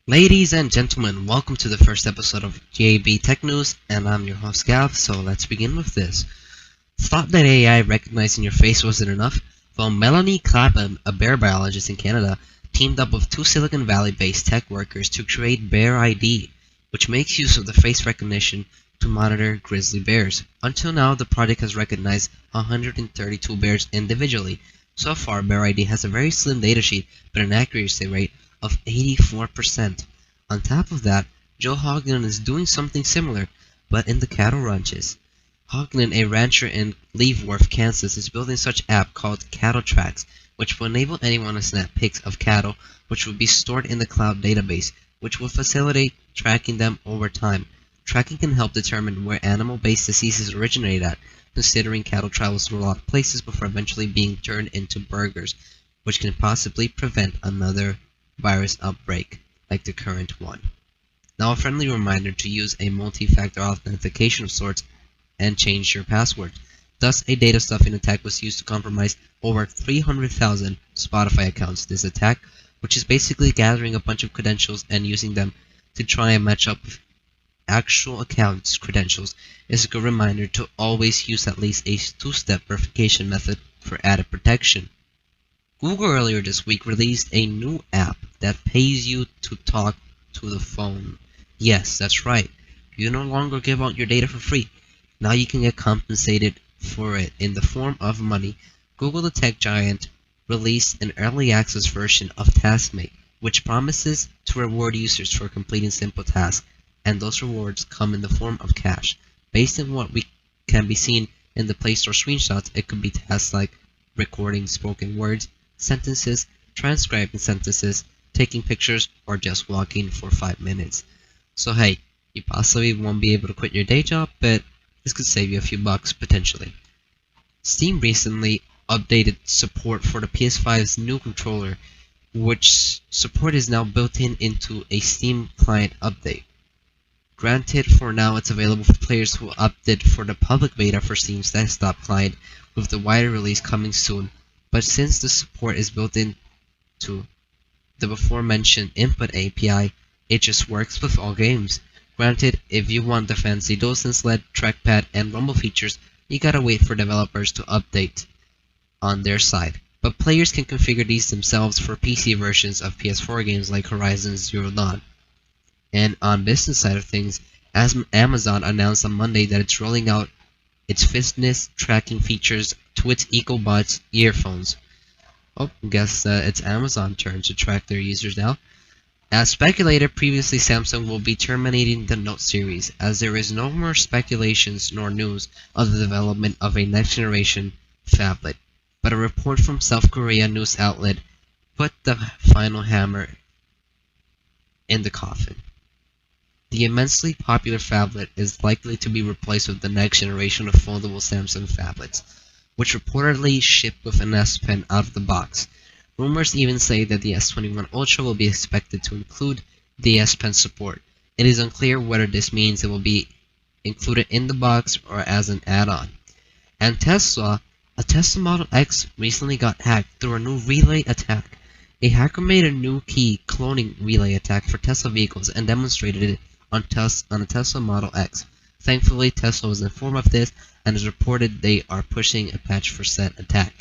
Ladies and gentlemen, welcome to the first episode of JB Tech News, and I'm your host Gav, so let's begin with this. Thought that AI recognizing your face wasn't enough? Well, Melanie Clapham, a bear biologist in Canada, teamed up with two Silicon Valley-based tech workers to create Bear ID, which makes use of the face recognition to monitor grizzly bears. Until now, the project has recognized 132 bears individually. So far, Bear ID has a very slim datasheet, but an accuracy rate of 84%. On top of that, Joe Hoagland is doing something similar, but in the cattle ranches. Hoagland, a rancher in Leavenworth, Kansas, is building such app called Cattle Tracks, which will enable anyone to snap pics of cattle, which will be stored in the cloud database, which will facilitate tracking them over time. Tracking can help determine where animal-based diseases originate at, considering cattle travels through a lot of places before eventually being turned into burgers, which can possibly prevent another virus outbreak like the current one. Now, a friendly reminder to use a multi-factor authentication of sorts and change your password. Thus, a data stuffing attack was used to compromise over 300,000 Spotify accounts. This attack, which is basically gathering a bunch of credentials and using them to try and match up with actual accounts' credentials, is a good reminder to always use at least a two-step verification method for added protection. Google earlier this week released a new app that pays you to talk to the phone. Yes, that's right. You no longer give out your data for free. Now you can get compensated for it in the form of money. Google, the tech giant, released an early access version of Taskmate, which promises to reward users for completing simple tasks, and those rewards come in the form of cash. Based on what we can be seen in the Play Store screenshots, it could be tasks like recording spoken words, sentences, transcribing sentences, taking pictures, or just walking for 5 minutes. So hey, you possibly won't be able to quit your day job, but this could save you a few bucks potentially. Steam recently updated support for the PS5's new controller, which support is now built into a Steam client update. Granted, for now it's available for players who opted for the public beta for Steam's desktop client, with the wider release coming soon. But since the support is built into the before-mentioned input API, it just works with all games. Granted, if you want the fancy DualSense-led trackpad and rumble features, you gotta wait for developers to update on their side. But players can configure these themselves for PC versions of PS4 games like Horizon Zero Dawn. And on business side of things, as Amazon announced on Monday that it's rolling out its fitness tracking features to its EcoBuds earphones. Oh, guess it's Amazon's turn to track their users now. As speculated previously, Samsung will be terminating the Note series, as there is no more speculations nor news of the development of a next-generation phablet. But a report from South Korea news outlet put the final hammer in the coffin. The immensely popular phablet is likely to be replaced with the next generation of foldable Samsung phablets, which reportedly ship with an S Pen out of the box. Rumors even say that the S21 Ultra will be expected to include the S Pen support. It is unclear whether this means it will be included in the box or as an add-on. And a Tesla Model X recently got hacked through a new relay attack. A hacker made a new key cloning relay attack for Tesla vehicles and demonstrated it on a Tesla Model X. Thankfully, Tesla was informed of this and has reported they are pushing a patch for said attack.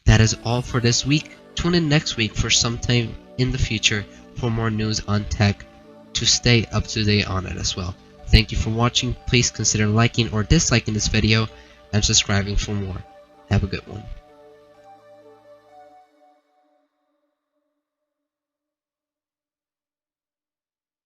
That is all for this week. Tune in next week for sometime in the future for more news on tech to stay up to date on it as well. Thank you for watching. Please consider liking or disliking this video and subscribing for more. Have a good one.